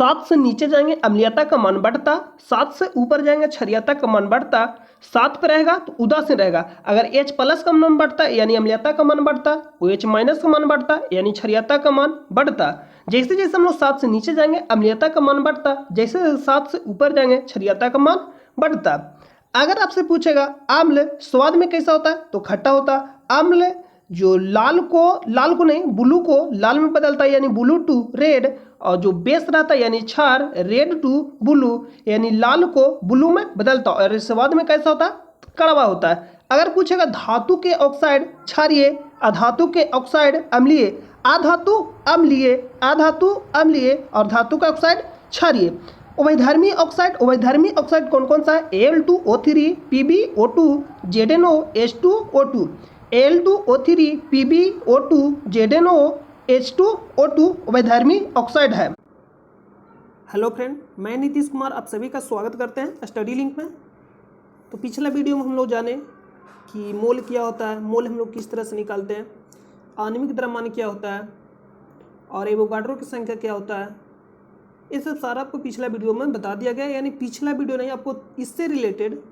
7 से नीचे जाएंगे अम्लीयता का मान बढ़ता, 7 से ऊपर जाएंगे क्षारीयता का मान बढ़ता। 7 पे रहेगा तो उदासीन रहेगा। अगर H प्लस का मान बढ़ता यानी अम्लीयता का मान बढ़ता, OH माइनस का मान बढ़ता यानी क्षारीयता का मान बढ़ता। जैसे जैसे हम लोग 7 से नीचे जाएंगे अम्लीयता का मान बढ़ता, जैसे 7 से ऊपर जाएंगे क्षारीयता का मान बढ़ता। अगर आपसे पूछेगा आम्ल स्वाद में कैसा होता है तो खट्टा होता। अम्ल जो लाल को नहीं ब्लू को लाल में बदलता है यानी ब्लू टू रेड, और जो बेस रहता है यानी क्षार रेड टू ब्लू यानी लाल को ब्लू में बदलता है। और स्वाद में कैसा होता है? कड़वा होता है। अगर पूछेगा धातु के ऑक्साइड क्षारीय, अधातु के ऑक्साइड अम्लीय, अधातु अम्लीय, अधातु अम्लीय और धातु का ऑक्साइड क्षारीय। उभयधर्मी ऑक्साइड कौन कौन सा है? Al2O3 PbO2 ZnO H2O2, Al2O3 PbO2 ZnO H2O2 उभयधर्मी ऑक्साइड है। हेलो फ्रेंड, मैं नीतीश कुमार आप सभी का स्वागत करते हैं स्टडी लिंक में। तो पिछला वीडियो में हम लोग जाने कि मोल क्या होता है, मोल हम लोग किस तरह से निकालते हैं, आणविक द्रव्यमान क्या होता है और एवोगाड्रो की संख्या क्या होता है, ये सब सारा आपको पिछला वीडियो में बता दिया गया। यानी पिछला वीडियो नहीं, आपको इससे रिलेटेड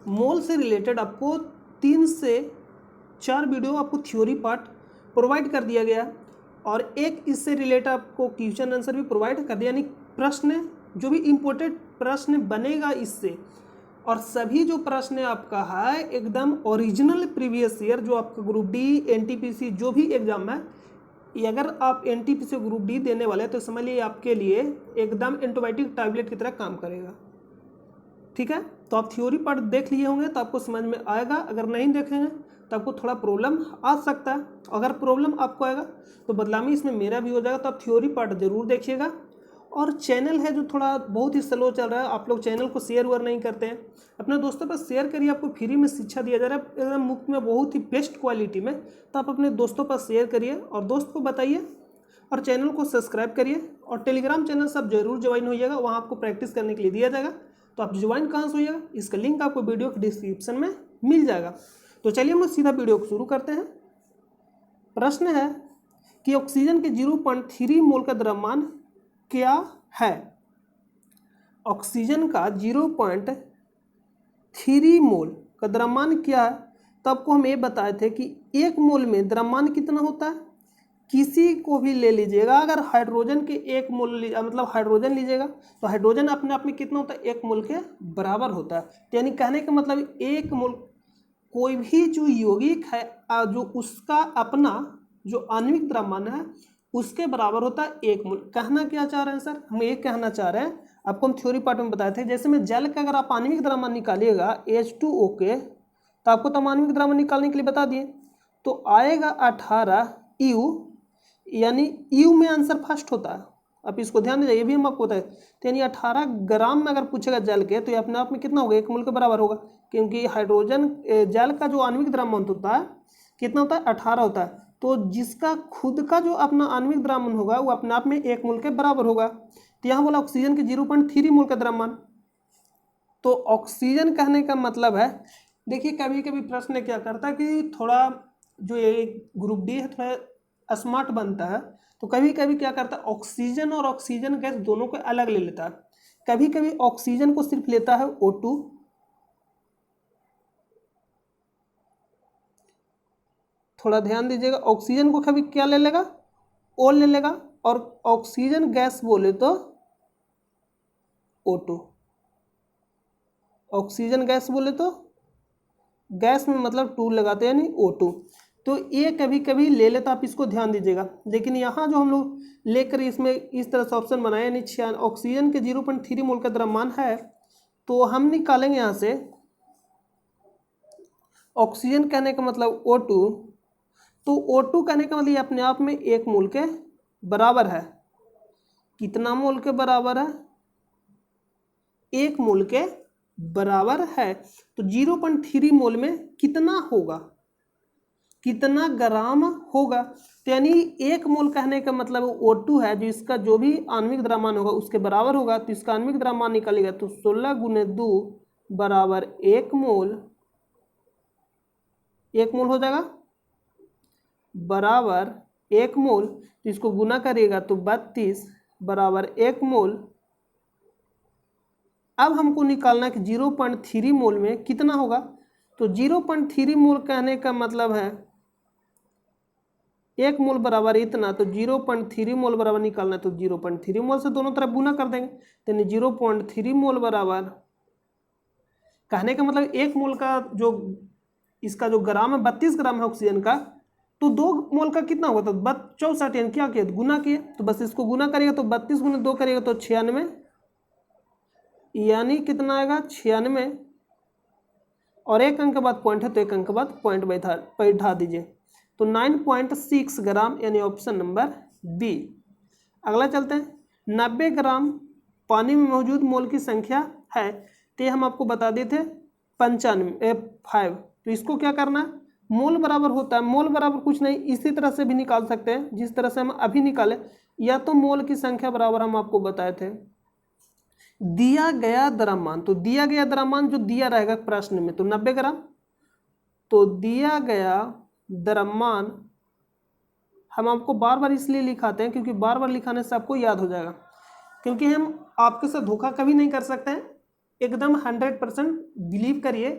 मोल से रिलेटेड आपको 3 से 4 वीडियो आपको थ्योरी पार्ट प्रोवाइड कर दिया गया और एक इससे रिलेटेड आपको क्वेश्चन आंसर भी प्रोवाइड कर दिया। यानी प्रश्न जो भी इम्पोर्टेंट प्रश्न बनेगा इससे, और सभी जो प्रश्न आपका है एकदम ओरिजिनल प्रीवियस ईयर जो आपका ग्रुप डी एनटीपीसी जो भी एग्जाम है, अगर आप एनटीपीसी ग्रुप डी देने वाले हैं तो समझ लिए आपके लिए एकदम एंटीबायोटिक टैबलेट की तरह काम करेगा। ठीक है, तो आप थ्योरी पार्ट देख लिए होंगे तो आपको समझ में आएगा। अगर नहीं देखेंगे तो आपको थोड़ा प्रॉब्लम आ सकता है। अगर प्रॉब्लम आपको आएगा तो बदलामी इसमें मेरा भी हो जाएगा, तो आप थ्योरी पार्ट जरूर देखिएगा। और चैनल है जो थोड़ा बहुत ही स्लो चल रहा है, आप लोग चैनल को शेयर वेयर नहीं करते हैं, अपने दोस्तों पर शेयर करिए। आपको फ्री में शिक्षा दिया जा रहा है एकदम मुफ्त में, बहुत ही बेस्ट क्वालिटी में। तो आप अपने दोस्तों पर शेयर करिए और दोस्त को बताइए और चैनल को सब्सक्राइब करिए। और टेलीग्राम चैनल सब जरूर ज्वाइन होइएगा, वहाँ आपको प्रैक्टिस करने के लिए दिया जाएगा। तो आप ज्वाइन कहाँ से होइएगा, इसका लिंक आपको वीडियो के डिस्क्रिप्शन में मिल जाएगा। तो चलिए हम लोग सीधा वीडियो को शुरू करते हैं। प्रश्न है कि ऑक्सीजन के 0.3 मोल का द्रव्यमान क्या है। ऑक्सीजन का 0.3 मोल का द्रव्यमान क्या है। तो आपको हम ये बताए थे कि 1 मोल में द्रव्यमान कितना होता है। किसी को भी ले लीजिएगा, अगर हाइड्रोजन के 1 मोल मतलब हाइड्रोजन लीजिएगा तो हाइड्रोजन अपने आप में कितना होता है, 1 मोल के बराबर होता है। तो यानी कहने का मतलब 1 मोल कोई भी जो यौगिक है जो उसका अपना जो आणविक द्रव्यमान है उसके बराबर होता है 1 मोल। कहना क्या चाह रहे हैं सर, हम ये कहना चाह रहे हैं, आपको हम थ्योरी पार्ट में बताए थे, जैसे में जल का अगर आप आणविक द्रव्यमान निकालिएगा H2O के, तो आपको तो आणविक द्रव्यमान निकालने के लिए बता दिए, तो आएगा 18 U, यानी U में आंसर फर्स्ट होता है। आप इसको ध्यान दीजिए, ये भी हम आपको बताए। तो यानी 18 ग्राम में अगर पूछेगा जल के तो ये अपने आप में कितना होगा, 1 मोल के बराबर होगा, क्योंकि हाइड्रोजन जल का जो आणविक द्रव्यमान होता है कितना होता है, 18 होता है। तो जिसका खुद का जो अपना आणविक द्रव्यमान होगा वो अपने आप में 1 मोल के बराबर होगा। तो यहाँ बोला ऑक्सीजन के 0.3 मोल का द्रव्यमान। तो ऑक्सीजन कहने का मतलब है, देखिए कभी कभी प्रश्न क्या करता है कि थोड़ा जो ये ग्रुप डी है थोड़ा स्मार्ट बनता है, तो कभी कभी क्या करता है ऑक्सीजन और ऑक्सीजन गैस दोनों को अलग ले लेता है। कभी कभी ऑक्सीजन को सिर्फ लेता है O2, थोड़ा ध्यान दीजिएगा, ऑक्सीजन को कभी क्या ले लेगा, O ले लेगा, और ऑक्सीजन गैस बोले तो O2, ऑक्सीजन गैस बोले तो गैस में मतलब 2 लगाते हैं यानी O2। तो ये कभी कभी ले लेता, आप इसको ध्यान दीजिएगा। लेकिन यहाँ जो हम लोग लेकर इसमें इस तरह से ऑप्शन बनाए, यानी ऑक्सीजन के 0.3 मोल का द्रव्यमान है, तो हम निकालेंगे यहाँ से ऑक्सीजन कहने का मतलब O2, तो O2 कहने का मतलब ये अपने आप में 1 मोल के बराबर है। कितना मोल के बराबर है, 1 मोल के बराबर है। तो 0.3 मोल में कितना होगा, कितना ग्राम होगा। तो यानी 1 मोल कहने का मतलब O2 है, जो इसका जो भी आणविक द्रव्यमान होगा उसके बराबर होगा। तो इसका आणविक द्रव्यमान निकालेगा तो 16 × 2 बराबर 1 मोल, 1 मोल हो जाएगा बराबर 1 मोल। तो इसको गुना करिएगा तो 32 बराबर 1 मोल अब हमको निकालना है कि 0.3 मोल में कितना होगा। तो 0.3 मोल कहने का मतलब है 1 मोल बराबर इतना, तो 0.3 मोल बराबर निकालना है तो 0.3 मोल से दोनों तरफ गुना कर देंगे। यानी 0.3 मोल बराबर, कहने का मतलब 1 मोल का जो इसका जो ग्राम है 32 ग्राम है ऑक्सीजन का, तो 2 मोल का कितना होगा, तो 64, यानी क्या किया, गुना किए। तो बस इसको गुना करिएगा तो 32 गुना 2 करिएगा तो 96, यानी कितना आएगा 96, और एक अंक के बाद पॉइंट है तो एक अंक के बाद पॉइंट बैठा दीजिए, तो 9.6 ग्राम, यानी ऑप्शन नंबर बी। अगला चलते हैं, 90 ग्राम पानी में मौजूद मोल की संख्या है, तो ये हम आपको बता दिए थे 5, तो इसको क्या करना है, मोल बराबर होता है, मोल बराबर कुछ नहीं, इसी तरह से भी निकाल सकते हैं जिस तरह से हम अभी निकाले, या तो मोल की संख्या बराबर हम आपको बताए थे दिया गया द्रव्यमान, तो दिया गया द्रव्यमान जो दिया रहेगा प्रश्न में तो 90 ग्राम, तो दिया गया द्रव्यमान हम आपको बार बार इसलिए लिखाते हैं क्योंकि बार बार लिखाने से आपको याद हो जाएगा, क्योंकि हम आपके साथ धोखा कभी नहीं कर सकते हैं, एकदम 100% बिलीव करिए,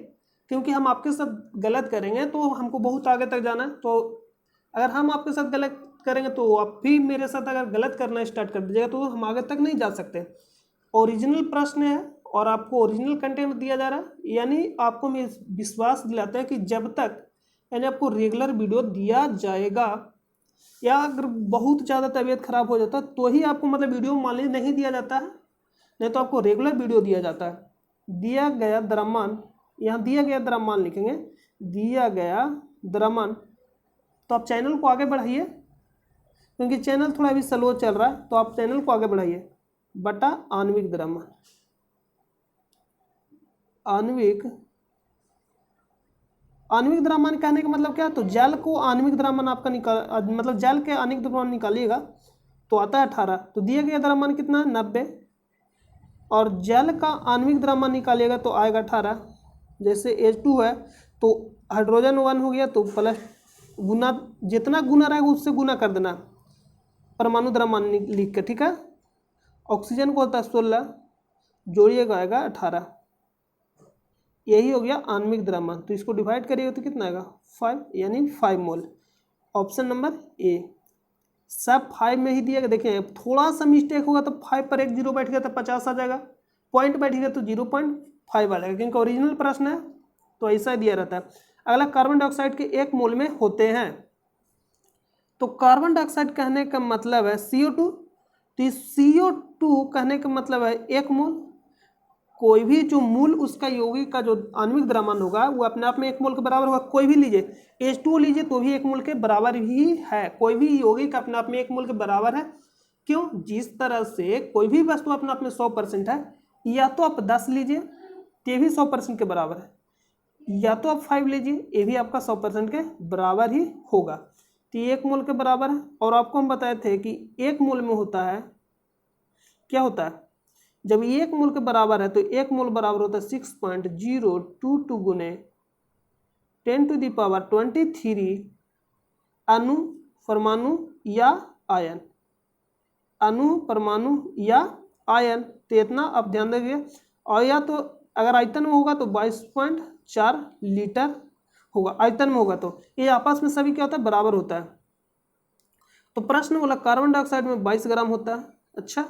क्योंकि हम आपके साथ गलत करेंगे तो हमको बहुत आगे तक जाना है, तो अगर हम आपके साथ गलत करेंगे तो आप भी मेरे साथ अगर गलत करना स्टार्ट कर दीजिएगा तो हम आगे तक नहीं जा सकते। ओरिजिनल प्रश्न है और आपको ओरिजिनल कंटेंट दिया जा रहा है, यानी आपको मैं विश्वास दिलाता है कि जब तक यानी आपको रेगुलर वीडियो दिया जाएगा, या अगर बहुत ज़्यादा तबीयत खराब हो जाता है तो ही आपको मतलब वीडियो मान लीजिए नहीं दिया जाता है, नहीं तो आपको रेगुलर वीडियो दिया जाता है। दिया गया द्रव्यमान, यहाँ दिया गया द्रव्यमान लिखेंगे, दिया गया द्रव्यमान, तो आप चैनल को आगे बढ़ाइए क्योंकि चैनल थोड़ा अभी स्लो चल रहा है, तो आप चैनल को आगे बढ़ाइए, बटा आणविक द्रव्यमान, आणविक द्रव्यमान कहने का मतलब क्या है, तो जल को आणविक द्रव्यमान आपका मतलब जल के आणविक द्रव्यमान निकालिएगा तो आता है 18, तो दिया गया द्रव्यमान कितना है 90, और जल का आणविक द्रव्यमान निकालिएगा तो आएगा 18, जैसे H2 है तो हाइड्रोजन 1 हो गया तो प्लस गुना, जितना गुना रहेगा उससे गुना कर देना परमाणु द्रव्यमान लिख के, ठीक है। ऑक्सीजन को होता है 16, जोड़िएगा आएगा 18, यही हो गया आणविक द्रव्यमान, तो इसको डिवाइड करिएगा तो कितना आएगा 5, यानी 5 मोल। ऑप्शन नंबर ए, सब 5 में ही दिया, देखिए थोड़ा सा मिस्टेक होगा तो 5 पर एक जीरो बैठ गया तो 50 आ जाएगा, पॉइंट बैठ गया तो 0.5 आ जाएगा, क्योंकि ओरिजिनल प्रश्न है तो ऐसा दिया रहता है। अगला, कार्बन डाइऑक्साइड के 1 मोल में होते हैं, तो कार्बन डाइऑक्साइड कहने का मतलब है CO2, तो CO2 कहने का मतलब है 1 मोल, कोई भी जो मूल उसका यौगिक का जो आणविक द्रव्यमान होगा वो अपने आप में 1 मोल के बराबर होगा, कोई भी लीजिए, H2O लीजिए तो भी 1 मोल के बराबर ही है, कोई भी यौगिक अपने आप में 1 मोल के बराबर है। क्यों, जिस तरह से कोई भी वस्तु अपने आप में 100% है, या तो आप 10 लीजिए ये भी 100% के बराबर है, या तो आप 5 लीजिए ये भी आपका 100% के बराबर ही होगा, तो ये 1 मोल के बराबर है। और आपको हम बताए थे कि 1 मोल में होता है, क्या होता है, जब 1 मोल के बराबर है तो 1 मोल बराबर होता है 6.022 गुने 10⁻23 अणु, परमाणु या आयन, अणु, परमाणु या आयन, तो इतना आप ध्यान देंगे। और या तो अगर आयतन में होगा तो 22.4 लीटर होगा, आयतन में होगा तो ये आपस में सभी क्या होता है, बराबर होता है। तो प्रश्न बोला कार्बन डाइऑक्साइड में 22 ग्राम होता है। अच्छा,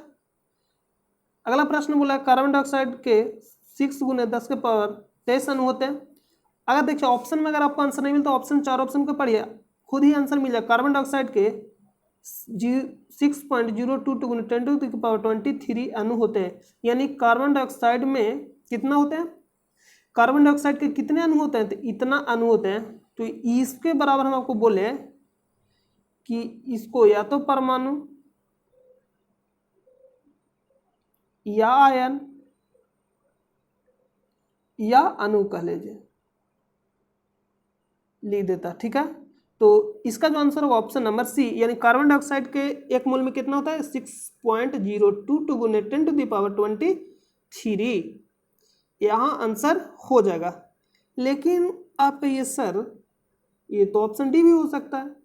अगला प्रश्न बोला कार्बन डाइऑक्साइड के 6 गुने 10 के पावर 23 अणु होते हैं। अगर देखिए ऑप्शन में अगर आपको आंसर नहीं मिलता, ऑप्शन 4 ऑप्शन को पढ़िए, खुद ही आंसर मिल जाए। कार्बन डाइऑक्साइड के 6.022 गुने 10⁻23 अणु होते हैं, यानी कार्बन डाइऑक्साइड में कितना होते हैं, कार्बन डाइऑक्साइड के कितने अणु होते हैं, तो इतना अणु होते हैं। तो इसके बराबर हम आपको बोले कि इसको या तो परमाणु या आयन या अणु कह लीजिए, लिख देता, ठीक है। तो इसका जो आंसर होगा ऑप्शन नंबर सी, यानी कार्बन डाइऑक्साइड के 1 मोल में कितना होता है 6.022 गुने 10⁻23, यहाँ आंसर हो जाएगा। लेकिन आप ये सर ये तो ऑप्शन डी भी हो सकता है,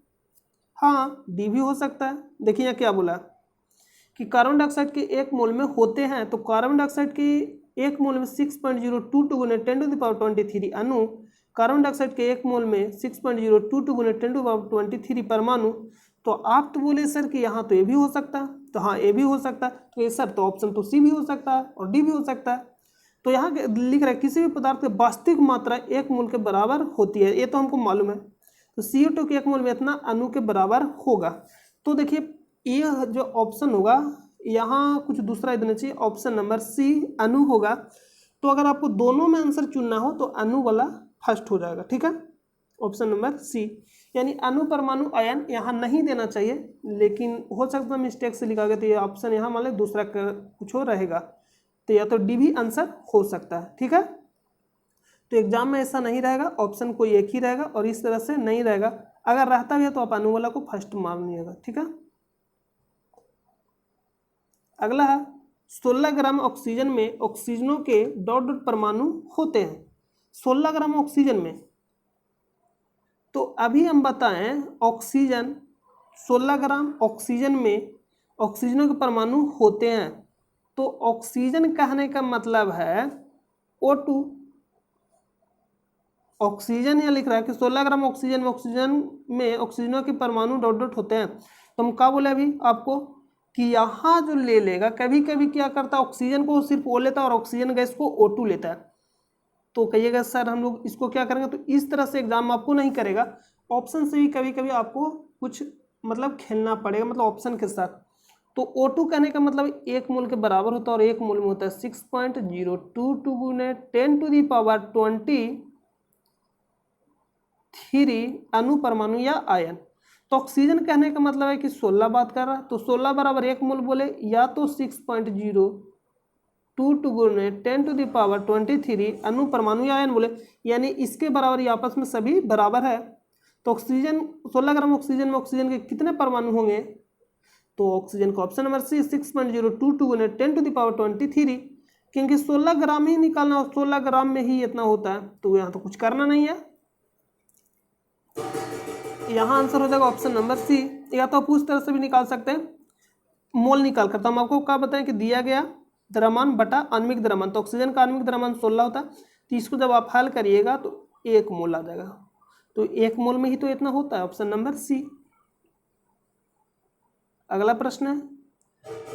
हाँ डी भी हो सकता है। देखिए यहाँ क्या बोला कि कार्बन डाइऑक्साइड के 1 मोल में होते हैं, तो कार्बन डाइऑक्साइड की एक मोल में 6.022 गुने 10⁻23 अणु, कार्बन डाइऑक्साइड के एक मोल में 6.022 गुने 10⁻23 परमाणु। तो आप तो बोले सर कि यहाँ तो ये भी हो सकता है, तो हाँ ये भी हो सकता है, तो ये सर तो ऑप्शन तो सी भी हो सकता है और डी भी हो सकता है। तो यहाँ लिख रहा है किसी भी पदार्थ की वास्तविक मात्रा एक मोल के बराबर होती है, ये तो हमको मालूम है। तो CO2 के एक मोल में इतना अणु के बराबर होगा। तो देखिए ये जो ऑप्शन होगा यहाँ कुछ दूसरा ही देना चाहिए, ऑप्शन नंबर सी अणु होगा। तो अगर आपको दोनों में आंसर चुनना हो तो अणु वाला फर्स्ट हो जाएगा, ठीक है, ऑप्शन नंबर सी। यानी अणु परमाणु आयन यहाँ नहीं देना चाहिए, लेकिन हो सकता है मिस्टेक से लिखा गया, तो ये ऑप्शन यहाँ मान लें दूसरा कुछ और रहेगा, तो या तो डी भी आंसर हो सकता है, ठीक है। तो एग्जाम में ऐसा नहीं रहेगा, ऑप्शन कोई एक ही रहेगा और इस तरह से नहीं रहेगा। अगर रहता भी है तो आप अणु वाला को फर्स्ट मानिएगा, ठीक है। अगला है 16 ग्राम ऑक्सीजन में ऑक्सीजनों के डॉट डॉट परमाणु होते हैं, 16 ग्राम ऑक्सीजन में। तो अभी हम बताएं ऑक्सीजन 16 ग्राम ऑक्सीजन में ऑक्सीजनों के परमाणु होते हैं। तो ऑक्सीजन कहने का मतलब है O2, ऑक्सीजन यहाँ लिख रहा है कि 16 ग्राम ऑक्सीजन में ऑक्सीजनों के परमाणु डॉट डॉट होते हैं। तो हम क्या बोले अभी आपको कि यहाँ जो ले लेगा, कभी कभी क्या करता है ऑक्सीजन को सिर्फ O लेता है और ऑक्सीजन गैस को O2 लेता है। तो कहिएगा सर हम लोग इसको क्या करेंगे, तो इस तरह से एग्जाम आपको नहीं करेगा, ऑप्शन से भी कभी कभी आपको कुछ मतलब खेलना पड़ेगा, मतलब ऑप्शन के साथ। तो O2 कहने का मतलब एक मोल के बराबर होता है और एक मोल में होता है 6.022 गुने 10⁻23 अणु परमाणु या आयन। तो ऑक्सीजन कहने का मतलब है कि 16 बात कर रहा है, तो 16 बराबर एक मोल बोले या तो 6.022 गुने 10⁻23 अणु परमाणु या आयन बोले, यानी इसके बराबर ये आपस में सभी बराबर है। तो ऑक्सीजन 16 ग्राम ऑक्सीजन में ऑक्सीजन के कितने परमाणु होंगे, तो ऑक्सीजन का ऑप्शन नंबर सी 6.022 गुने 10⁻23, क्योंकि 16 ग्राम ही निकालना और 16 ग्राम में ही इतना होता है, तो यहाँ तो कुछ करना नहीं है, यहाँ आंसर हो जाएगा ऑप्शन नंबर सी। या तो आप उस तरह से भी निकाल सकते हैं मोल निकाल कर। तो हम आपको क्या बताएं कि दिया गया द्रव्यमान बटा आणविक द्रव्यमान, तो ऑक्सीजन का आणविक द्रव्यमान 16 होता है, तो इसको जब आप हल करिएगा तो 1 मोल आ जाएगा, तो 1 मोल में ही तो इतना होता है, ऑप्शन नंबर सी। अगला प्रश्न है,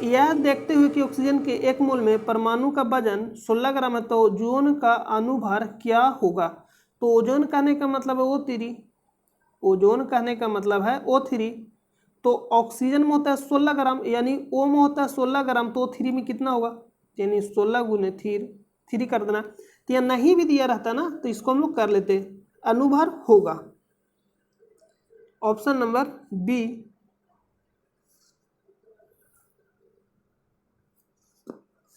यह देखते हुए कि ऑक्सीजन के 1 मोल में परमाणु का वजन 16 ग्राम है, तो ओजोन का अनुभार क्या होगा। तो ओजोन कहने का मतलब है O3, ओजोन कहने का मतलब है O3। तो ऑक्सीजन में होता है 16 ग्राम, यानी O में होता है 16 ग्राम, तो O3 में कितना होगा, यानी 16 गुने 3 कर देना। तो यह नहीं भी दिया रहता ना, तो इसको हम लोग कर लेते, अनुभार होगा, ऑप्शन नंबर बी।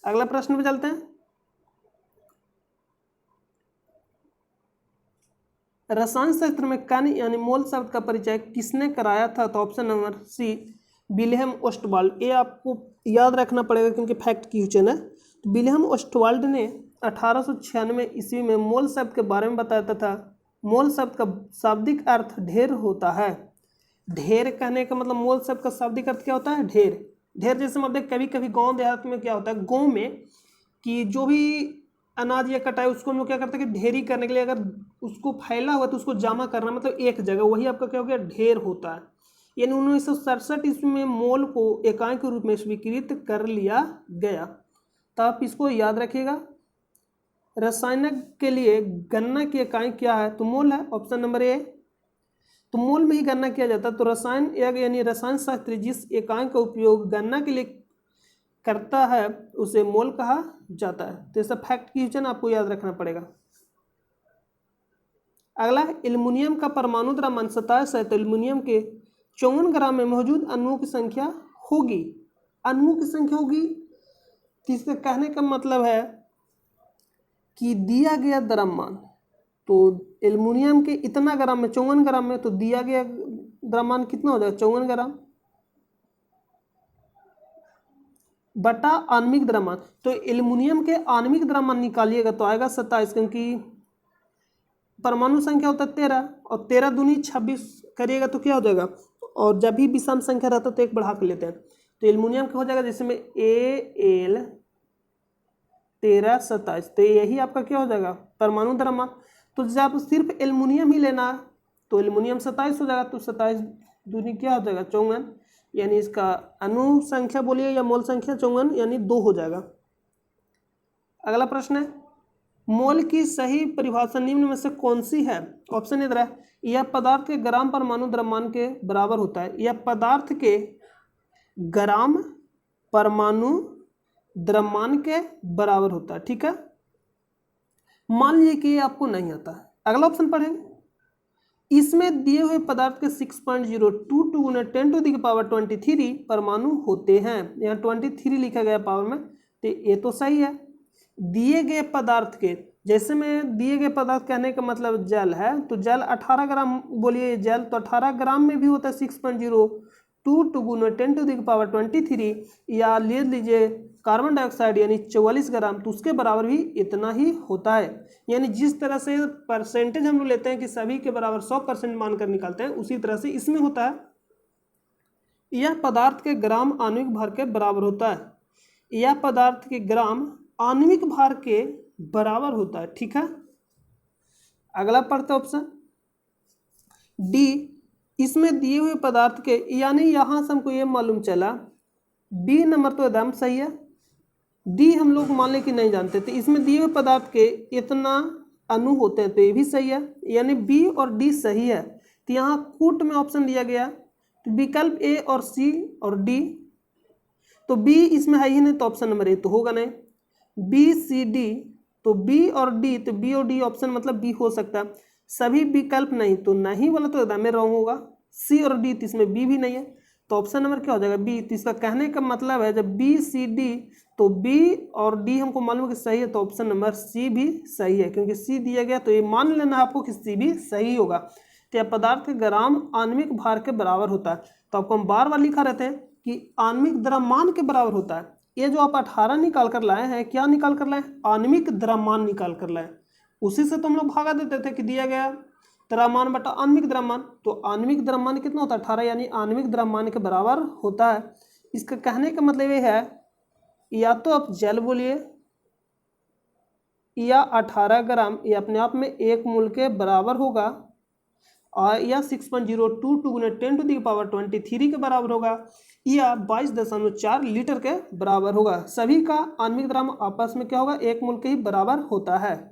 अगला प्रश्न पे चलते हैं, रसायन शास्त्र में कण यानी मोल शब्द का परिचय किसने कराया था, तो option number C Wilhelm Ostwald. ये आपको याद रखना पड़ेगा क्योंकि फैक्ट क्वेश्चन है। तो विल्हेम ओस्टवाल्ड ने 1896 ईस्वी में मोल शब्द के बारे में बताया था। मोल शब्द का शाब्दिक अर्थ ढेर होता है। ढेर कहने का मतलब मोल शब्द का शाब्दिक अर्थ क्या होता है, ढेर। ढेर जैसे मतलब कभी कभी गांव देहात में क्या होता है, गांव में कि जो भी अनाज या कटाई उसको हम लोग क्या करते हैं कि ढेरी करने के लिए अगर उसको फैला हुआ तो उसको जमा करना, मतलब एक जगह, वही आपका क्या हो गया, ढेर होता है। यानी 1967 ईस्वी में मोल को इकाई के रूप में स्वीकृत कर लिया गया। तो आप इसको याद रखिएगा। रसायन के लिए गणना की इकाई क्या है, तो मोल है, ऑप्शन नंबर ए। तो मोल में ही गणना किया जाता है। तो रसायन यानी रसायन शास्त्री जिस इकाई का उपयोग गणना के लिए करता है उसे मोल कहा जाता है। तो ऐसा फैक्ट क्वेश्चन आपको याद रखना पड़ेगा। अगला है एल्युमिनियम का परमाणु द्रव्यमान 27 है, तो एल्युमिनियम के 54 ग्राम में मौजूद अणुओं की संख्या होगी, अणुओं की संख्या होगी। तो इसका कहने का मतलब है कि दिया गया द्रव्यमान, तो एल्युमिनियम के इतना ग्राम में 54 ग्राम में, तो दिया गया द्रव्यमान कितना हो जाएगा, 54 ग्राम बटा आणविक द्रव्यमान। तो एल्युमिनियम के आणविक द्रव्यमान निकालिएगा तो आएगा 27, क्योंकि परमाणु संख्या होता है 13 और 13 दूनी 26 करिएगा तो क्या हो जाएगा, और जब भी विषम संख्या रहता है तो एक बढ़ा कर लेते हैं। तो एल्युमिनियम का हो जाएगा जैसे में Al 13, 27, तो यही आपका क्या हो जाएगा परमाणु द्रव्यमान। तो जब आप सिर्फ एल्युमिनियम ही लेना है तो एल्युमिनियम 27 हो जाएगा, तो 27 दूनी क्या हो जाएगा 54, यानी इसका अणु संख्या बोलिए या मोल संख्या 54 यानी 2 हो जाएगा। अगला प्रश्न है, मोल की सही परिभाषा निम्न में से कौन सी है। ऑप्शन इधर है, यह पदार्थ के ग्राम परमाणु द्रव्यमान के बराबर होता है। यह पदार्थ के ग्राम परमाणु द्रव्यमान के बराबर होता है। ठीक है, मान लीजिए कि ये आपको नहीं आता है। अगला ऑप्शन पढ़ेंगे, इसमें दिए हुए पदार्थ के 6.022 गुना 10⁻23 परमाणु होते हैं। यहाँ 23 लिखा गया पावर में, तो ये तो सही है। दिए गए पदार्थ के, जैसे में दिए गए पदार्थ कहने का मतलब जल है, तो जल 18 ग्राम बोलिए, जल तो 18 ग्राम में भी होता है 6.022 गुना 10⁻23, या ले लीजिए कार्बन डाइऑक्साइड यानी 44 ग्राम, तो उसके बराबर भी इतना ही होता है। यानी जिस तरह से परसेंटेज हम लोग लेते हैं कि सभी के बराबर 100% मानकर निकालते हैं, उसी तरह से इसमें होता है। यह पदार्थ के ग्राम आणविक भार के बराबर होता है। यह पदार्थ के ग्राम आणविक भार के बराबर होता है। ठीक है, अगला पढ़ते ऑप्शन डी, इसमें दिए हुए पदार्थ के, यानी यहां से हमको ये मालूम चला बी नंबर तो एकदम सही है, डी हम लोग मान ले कि नहीं जानते थे। इसमें दिए हुए पदार्थ के इतना अणु होते हैं, तो ये भी सही है, यानी बी और डी सही है। तो यहाँ कूट में ऑप्शन दिया गया, तो विकल्प ए और सी और डी, तो बी इसमें है ही नहीं, तो ऑप्शन नंबर ए तो होगा नहीं। बी सी डी, तो बी और डी, तो बी और डी ऑप्शन मतलब बी हो सकता है। सभी विकल्प नहीं, तो नहीं वाला तो एकदम रॉन्ग होगा। सी और डी, तो इसमें बी भी नहीं है, तो ऑप्शन नंबर क्या हो जाएगा बी। तो इसका कहने का मतलब है जब बी सी डी, तो बी और डी हमको मालूम है कि सही है, तो ऑप्शन नंबर सी भी सही है, क्योंकि सी दिया गया तो ये मान लेना आपको कि सी भी सही होगा। तो यह पदार्थ के ग्राम आणविक भार के बराबर होता है। तो आपको हम बार बार लिखा रहते हैं कि आणविक द्रव्यमान के बराबर होता है। ये जो आप 18 निकाल कर लाए हैं, क्या निकाल कर लाए, आणविक द्रव्यमान निकाल कर लाए। उसी से तो हम लोग भागा देते थे कि दिया गया द्रव्यमान बटा आणविक द्रव्यमान, तो आणविक द्रव्यमान कितना होता है 18, यानी आणविक द्रव्यमान के बराबर होता है। इसका कहने का मतलब ये है, या तो आप जल बोलिए या 18 ग्राम ये अपने आप में 1 मोल के बराबर होगा, और या 6.022 गुना 10⁻23 के बराबर होगा, या 22.4 लीटर के बराबर होगा। सभी का आणविक द्रव्यमान आपस में क्या होगा 1 मोल के ही बराबर होता है।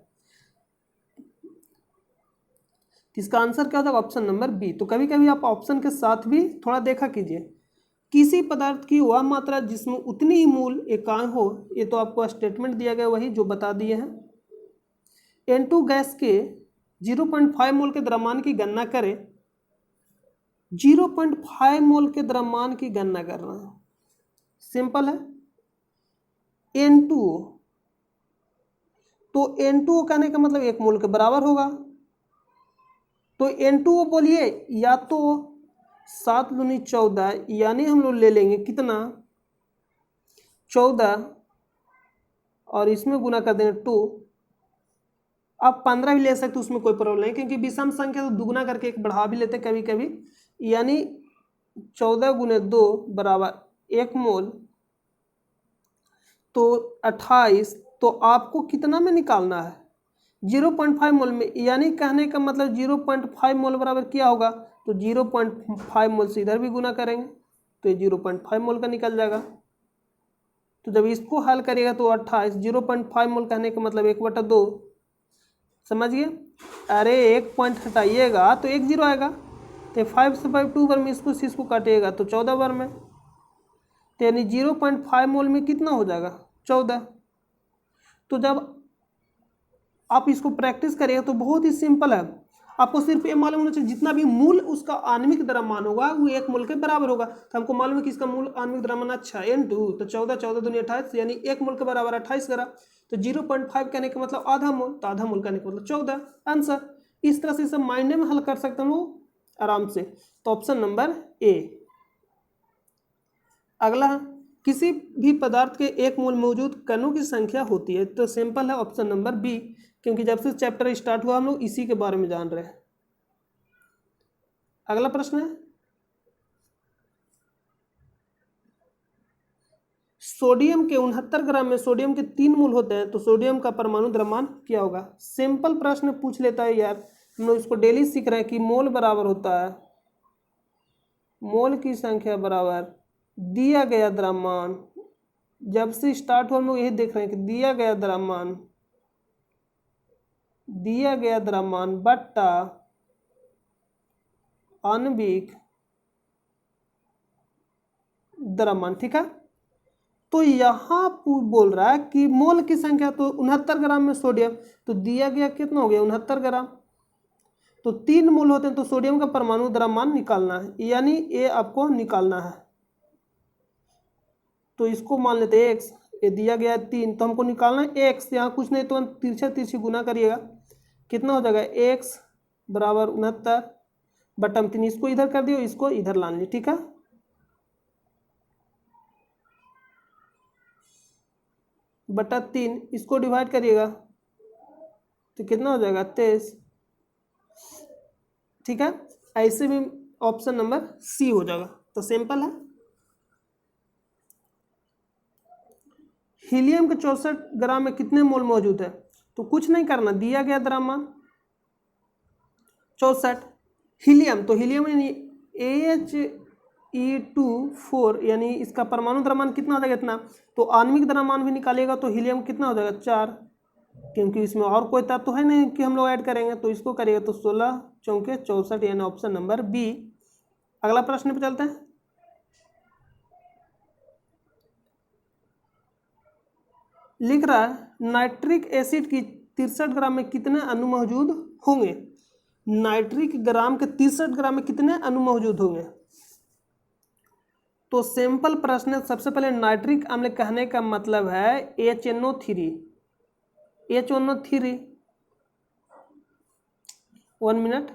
इसका आंसर क्या होगा ऑप्शन नंबर बी। तो कभी कभी आप ऑप्शन के साथ भी थोड़ा देखा कीजिए। किसी पदार्थ की वह मात्रा जिसमें उतनी ही मूल इकाई हो, ये तो आपको स्टेटमेंट दिया गया वही जो बता दिए हैं। N2 गैस के 0.5 मोल के द्रव्यमान की गणना करें। 0.5 मोल के द्रव्यमान की गणना करना सिंपल है। N2, तो N2 कहने का मतलब 1 मोल के बराबर होगा, तो N2 बोलिए या तो 7 दूनी 14, यानी हम लोग ले लेंगे कितना 14 और इसमें गुना कर देंगे 2। आप 15 भी ले सकते, उसमें कोई प्रॉब्लम नहीं, क्योंकि विषम संख्या तो दुगुना करके एक बढ़ा भी लेते कभी कभी, यानी 14 गुने 2 बराबर 1 मोल, तो 28। तो आपको कितना में निकालना है 0.5 मोल में, यानी कहने का मतलब 0.5 मोल बराबर क्या होगा, तो 0.5 मोल से इधर भी गुना करेंगे तो ये 0.5 मोल का निकल जाएगा। तो जब इसको हल करिएगा तो 28, 0.5 मोल कहने का मतलब 1/2, समझिए। अरे 1 पॉइंट हटाइएगा तो 1 0 आएगा, तो 5 से 5 2 बार में इसको काटिएगा तो 14 बार में, तो यानी 0.5 मोल में कितना हो जाएगा 14। तो जब आप इसको प्रैक्टिस करिएगा तो बहुत ही सिंपल है। आपको सिर्फ ये मालूम होना चाहिए जितना भी मूल उसका आणविक द्रव्यमान होगा वो 1 मोल के बराबर होगा। तो हमको मालूम है कि इसका मूल आणविक द्रव्यमान अच्छा N2, तो 14 14 दूनी 28, यानी 1 मोल के बराबर 28 करा, तो 0.5 कहने का मतलब आधा मोल, तो आधा मोल कहने का मतलब 14 आंसर। इस तरह से सब माइंड में हल कर सकते हैं लोग आराम से। तो ऑप्शन नंबर ए। अगला, किसी भी पदार्थ के 1 मोल मौजूद कणों की संख्या होती है, तो सिंपल है ऑप्शन नंबर बी, क्योंकि जब से चैप्टर स्टार्ट हुआ हम लोग इसी के बारे में जान रहे हैं। अगला प्रश्न है, सोडियम के 69 ग्राम में सोडियम के 3 मोल होते हैं, तो सोडियम का परमाणु द्रव्यमान क्या होगा। सिंपल प्रश्न पूछ लेता है यार, हम लोग इसको डेली सीख रहे हैं कि मोल बराबर होता है मोल की संख्या बराबर दिया गया द्रव्यमान। जब से स्टार्ट हुआ हम लोग यही देख रहे हैं कि दिया गया द्रव्यमान बट्टा आणविक द्रव्यमान। ठीक है, तो यहाँ बोल रहा है कि मोल की संख्या, तो 69 ग्राम में सोडियम, तो दिया गया कितना हो गया 69 ग्राम, तो 3 मोल होते हैं, तो सोडियम का परमाणु द्रव्यमान निकालना है, यानी ये आपको निकालना है। तो इसको मान लेते हैं x, ये दिया गया है 3, तो हमको निकालना है x, यहाँ कुछ नहीं तो तिरछा तिरछी गुना करिएगा, कितना हो जाएगा x बराबर 69 बट्टा 3, इसको इधर कर दियो, इसको इधर ला लीजिए। ठीक है, बटा 3, इसको डिवाइड करिएगा तो कितना हो जाएगा 23। ठीक है, ऐसे भी ऑप्शन नंबर सी हो जाएगा। तो सिंपल है। हीलियम के 64 ग्राम में कितने मोल मौजूद है, तो कुछ नहीं करना, दिया गया द्रव्यमान 64 हीलियम, तो हीलियम He2 यानी इसका परमाणु द्रव्यमान कितना हो जाएगा इतना, तो आणविक द्रव्यमान भी निकालेगा तो हीलियम कितना हो जाएगा 4, क्योंकि इसमें और कोई तत्व तो है नहीं कि हम लोग ऐड करेंगे, तो इसको करिएगा तो 16 चौके 64, यानी ऑप्शन नंबर बी। अगला प्रश्न पे चलते हैं। लिख रहा है नाइट्रिक एसिड की 63 ग्राम में कितने अणु मौजूद होंगे। नाइट्रिक ग्राम के 63 ग्राम में कितने अणु मौजूद होंगे, तो सिंपल प्रश्न है। सबसे पहले नाइट्रिक अम्ल कहने का मतलब है HNO3, 1 मिनट,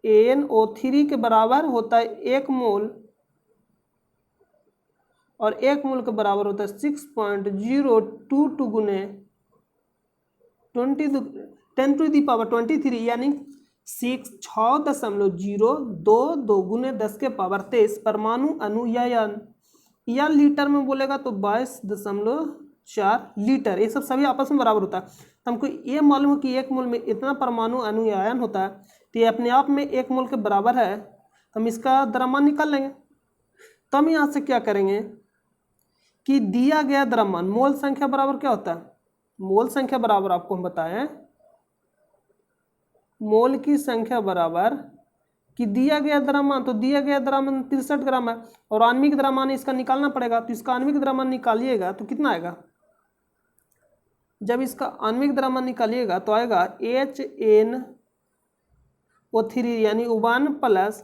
HNO3 के बराबर होता है 1 मोल, और 1 मोल के बराबर होता है 6.022 गुने 10⁻23, यानी 6.022 गुने 10 के पावर 23 परमाणु अणु या लीटर में बोलेगा तो 22.4 लीटर, ये सब सभी आपस में बराबर होता है। तो हमको ये मालूम है कि 1 मोल में इतना परमाणु अणु या आयन होता है, तो ये अपने आप में 1 मोल के बराबर है, हम इसका द्रव्यमान निकाल लेंगे। तो हम यहाँ से क्या करेंगे कि दिया गया द्रव्यमान मोल संख्या बराबर क्या होता है, मोल संख्या बराबर आपको हम बताएं, मोल की संख्या बराबर कि दिया गया द्रव्यमान, तो दिया गया द्रव्यमान 63 ग्राम है, और आणविक द्रव्यमान इसका निकालना पड़ेगा, तो इसका आणविक द्रव्यमान निकालिएगा तो कितना आएगा, जब इसका आणविक द्रव्यमान निकालिएगा तो आएगा HNO3 यानी 1 प्लस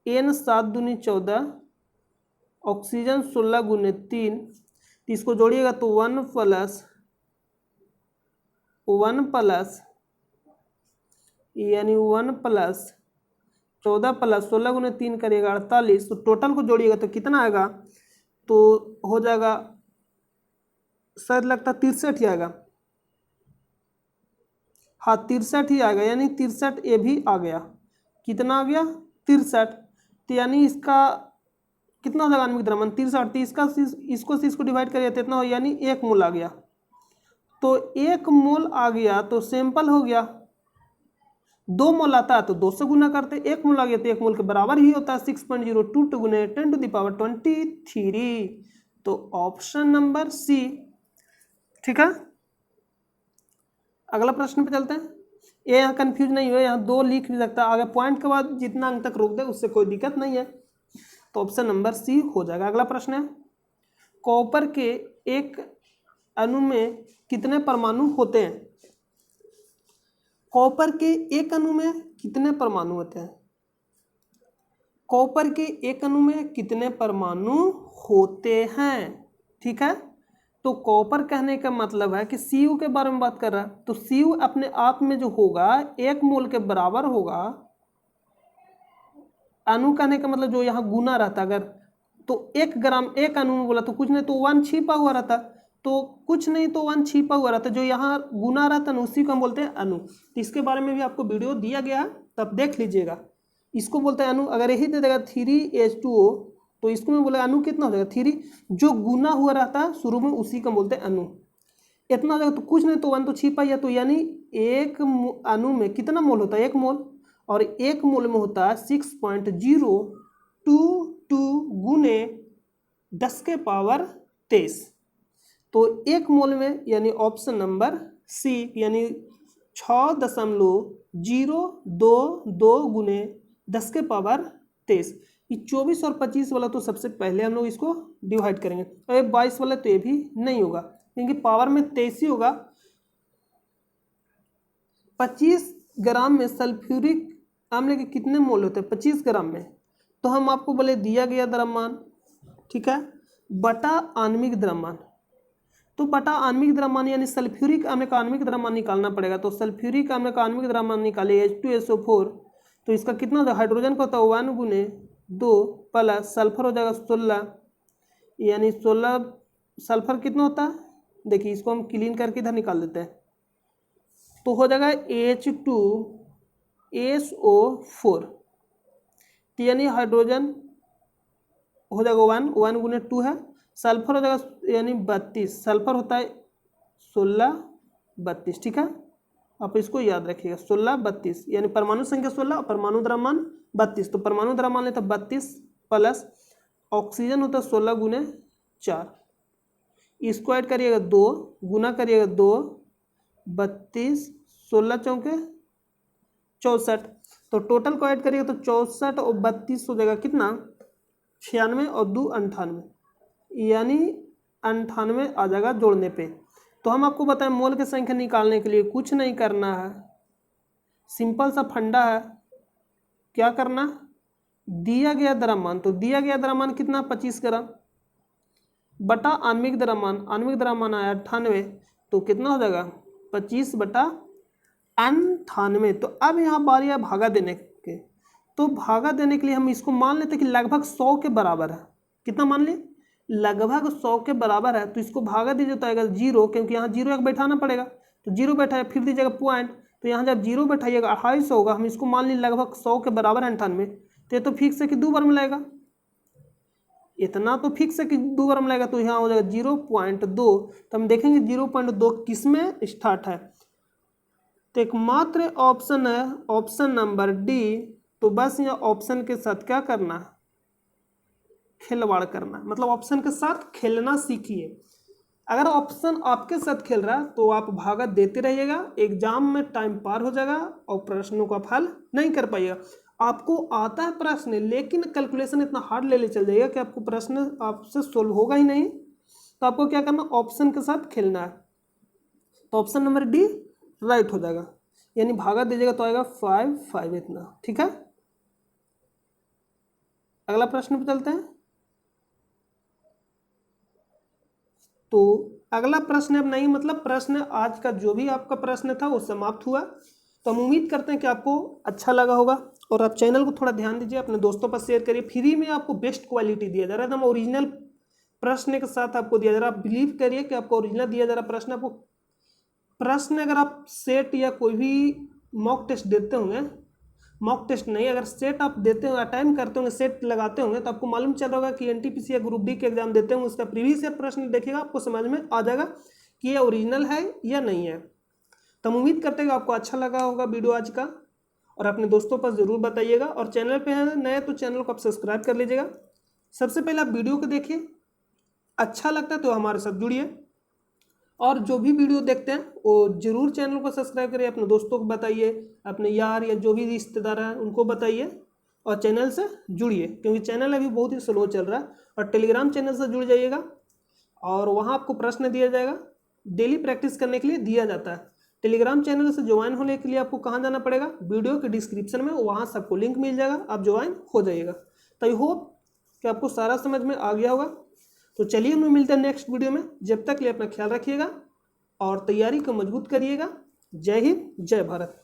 N 7 दूनी 14, ऑक्सीजन 16 गुने 3, इसको जोड़िएगा तो 1 प्लस यानी 1 प्लस 14 प्लस 16 गुने 3 करिएगा 48, तो टोटल को जोड़िएगा तो कितना आएगा, तो हो जाएगा शायद लगता 63 ही आएगा, हाँ 63 ही आएगा, यानी 63 ये भी आ गया, कितना आ गया 63, तो यानी इसका कितना हो जाएगा आणविक द्रव्यमान 63, तो इसको डिवाइड करिए तो इतना हो, यानी 1 मोल आ गया। तो 1 मोल आ गया तो सिंपल हो गया, 2 मोल आता है तो 2 से गुना करते, 1 मोल आ गया तो 1 मोल के बराबर ही होता है 6.022 गुने 10⁻23, तो ऑप्शन नंबर सी। ठीक है, अगला प्रश्न पे चलते हैं। ये यहाँ कंफ्यूज नहीं हो, यहाँ 2 लिख भी सकता है, आगे पॉइंट के बाद जितना अंक तक रोक दे उससे कोई दिक्कत नहीं है, तो ऑप्शन नंबर सी हो जाएगा। अगला प्रश्न है कॉपर के एक अणु में कितने परमाणु होते हैं। कॉपर के एक अणु में कितने परमाणु होते हैं, कॉपर के एक अणु में कितने परमाणु होते हैं। ठीक है, तो कॉपर कहने का मतलब है कि Cu के बारे में बात कर रहा है, तो Cu अपने आप में जो होगा 1 मोल के बराबर होगा। अणु कहने का मतलब जो यहाँ गुना रहता, अगर तो 1 ग्राम एक अणु में बोला तो कुछ नहीं तो 1 छिपा हुआ रहता, तो कुछ नहीं तो 1 छिपा हुआ रहता, जो यहाँ गुना रहता ना उसी को हम बोलते हैं अणु। तो इसके बारे में भी आपको वीडियो दिया गया है, तब देख लीजिएगा। इसको बोलते हैं अणु। अगर यही दे देगा 3H2O तो इसको मैं बोला अणु कितना हो जाएगा 3, जो गुना हुआ रहता है शुरू में उसी का बोलते हैं अणु। इतना हो जाएगा तो कुछ नहीं तो 1 तो छिप पाइए, तो यानी एक अणु में कितना मोल होता है 1 मोल, और 1 मोल में होता है 6.022 गुने 10 के पावर 23। तो 1 मोल में यानी ऑप्शन नंबर सी यानी 6.022 गुने 10 के पावर 23। ये 24 और 25 वाला तो सबसे पहले हम लोग इसको डिवाइड करेंगे, और ये 22 वाला तो ये भी नहीं होगा क्योंकि पावर में 23 ही होगा। 25 ग्राम में सल्फ्यूरिक अम्ल के कितने मोल होते हैं 25 ग्राम में, तो हम आपको बोले दिया गया द्रव्यमान, ठीक है, बटा आणविक द्रव्यमान। तो बटा आणविक द्रव्यमान यानी सल्फ्यूरिक अम्ल का आणविक द्रव्यमान निकालना पड़ेगा। तो सल्फ्यूरिक अम्ल का आणविक द्रव्यमान निकाले H2SO4, तो इसका कितना होता है हाइड्रोजन का होता है 1 गुने 2 प्लस सल्फर हो जाएगा 16, यानी 16 सल्फर कितना होता है देखिए, इसको हम क्लीन करके इधर निकाल देते हैं, तो हो जाएगा H2SO4, यानी हाइड्रोजन हो जाएगा 1 गुने 2 है, सल्फर हो जाएगा यानी 32, सल्फर होता है 16 32, ठीक है, आप इसको याद रखिएगा 16 32 यानी परमाणु संख्या 16 और परमाणु द्रव्यमान 32। तो परमाणु द्रव्यमान लेता 32 प्लस ऑक्सीजन होता है 16 गुने 4, इसको ऐड करिएगा 2 गुना करिएगा 2 32 16 चौके 64, तो टोटल को ऐड करिएगा तो 64 और 32 हो जाएगा कितना 96 और 2 98, यानी 98 आ जाएगा जोड़ने पे। तो हम आपको बताएं मोल की संख्या निकालने के लिए कुछ नहीं करना है, सिंपल सा फंडा है, क्या करना दिया गया द्रव्यमान, तो दिया गया द्रव्यमान कितना 25 ग्राम बटा आणविक द्रव्यमान, आणविक द्रव्यमान आया 98, तो कितना हो जाएगा 25 बटा 98। तो अब यहाँ बारी है भागा देने के, तो भागा देने के लिए हम इसको मान लेते कि लगभग 100 के बराबर है, कितना मान लिए लगभग 100 के बराबर है, तो इसको भागा दीजिए तो आएगा 0, क्योंकि यहाँ 0 एक बैठाना पड़ेगा, तो 0 बैठाए फिर दीजिएगा पॉइंट, तो यहाँ जब 0 बैठाइएगा 250 होगा, हम इसको मान ली लगभग 100 के बराबर 98, तो ये तो फिक्स है कि 2 बार मिलाएगा, इतना तो फिक्स है कि 2 बार मिलाएगा, तो यहाँ हो जाएगा 0.2। तो हम देखेंगे 0.2 किस में स्टार्ट है, तो एकमात्र ऑप्शन है ऑप्शन नंबर डी। तो बस यहाँ ऑप्शन के साथ क्या करना है खिलवाड़ करना, मतलब ऑप्शन के साथ खेलना सीखिए। अगर ऑप्शन आपके साथ खेल रहा है तो आप भागा देते रहिएगा, एग्जाम में टाइम पार हो जाएगा और प्रश्नों का हल नहीं कर पाइएगा। आपको आता है प्रश्न लेकिन कैलकुलेशन इतना हार्ड ले चल जाएगा कि आपको प्रश्न आपसे सोल्व होगा ही नहीं, तो आपको क्या करना ऑप्शन के साथ खेलना है। तो ऑप्शन नंबर डी राइट हो जाएगा, यानी भागा दीजिएगा तो आएगा 5 5 इतना, ठीक है। अगला प्रश्न पे चलते हैं। तो अगला प्रश्न अब नहीं, मतलब प्रश्न आज का जो भी आपका प्रश्न था वो समाप्त हुआ। तो हम उम्मीद करते हैं कि आपको अच्छा लगा होगा, और आप चैनल को थोड़ा ध्यान दीजिए, अपने दोस्तों पर शेयर करिए। फ्री में आपको बेस्ट क्वालिटी दिया जा रहा है, एकदम ओरिजिनल प्रश्न के साथ आपको दिया जा रहा है। आप बिलीव करिए कि आपको ओरिजिनल दिया जा रहा प्रश्न। आपको प्रश्न अगर आप सेट या कोई भी मॉक टेस्ट देते होंगे, मॉक टेस्ट नहीं, अगर सेट आप देते हो अटेम्प्ट करते होंगे, सेट लगाते होंगे, तो आपको मालूम चल रहा होगा कि एनटीपीसी या ग्रुप डी के एग्जाम देते होंगे, उसका प्रीवियस ईयर प्रश्न देखिएगा, आपको समझ में आ जाएगा कि ये ओरिजिनल है या नहीं है। तो हम उम्मीद करते हैं कि आपको अच्छा लगा होगा वीडियो आज का, और अपने दोस्तों पर ज़रूर बताइएगा। और चैनल पे हैं नए तो चैनल को आप सब्सक्राइब कर लीजिएगा। सबसे पहले आप वीडियो को देखिए, अच्छा लगता है तो हमारे साथ जुड़िए, और जो भी वीडियो देखते हैं वो जरूर चैनल को सब्सक्राइब करिए, अपने दोस्तों को बताइए, अपने यार या जो भी रिश्तेदार हैं उनको बताइए, और चैनल से जुड़िए, क्योंकि चैनल अभी बहुत ही स्लो चल रहा है। और टेलीग्राम चैनल से जुड़ जाइएगा, और वहाँ आपको प्रश्न दिया जाएगा, डेली प्रैक्टिस करने के लिए दिया जाता है। टेलीग्राम चैनल से ज्वाइन होने के लिए आपको कहाँ जाना पड़ेगा, वीडियो के डिस्क्रिप्शन में वहाँ सबको लिंक मिल जाएगा, आप ज्वाइन हो जाइएगा। तो आई होप कि आपको सारा समझ में आ गया होगा। तो चलिए हम मिलते हैं नेक्स्ट वीडियो में, जब तक के लिए अपना ख्याल रखिएगा और तैयारी को मजबूत करिएगा। जय हिंद, जय भारत।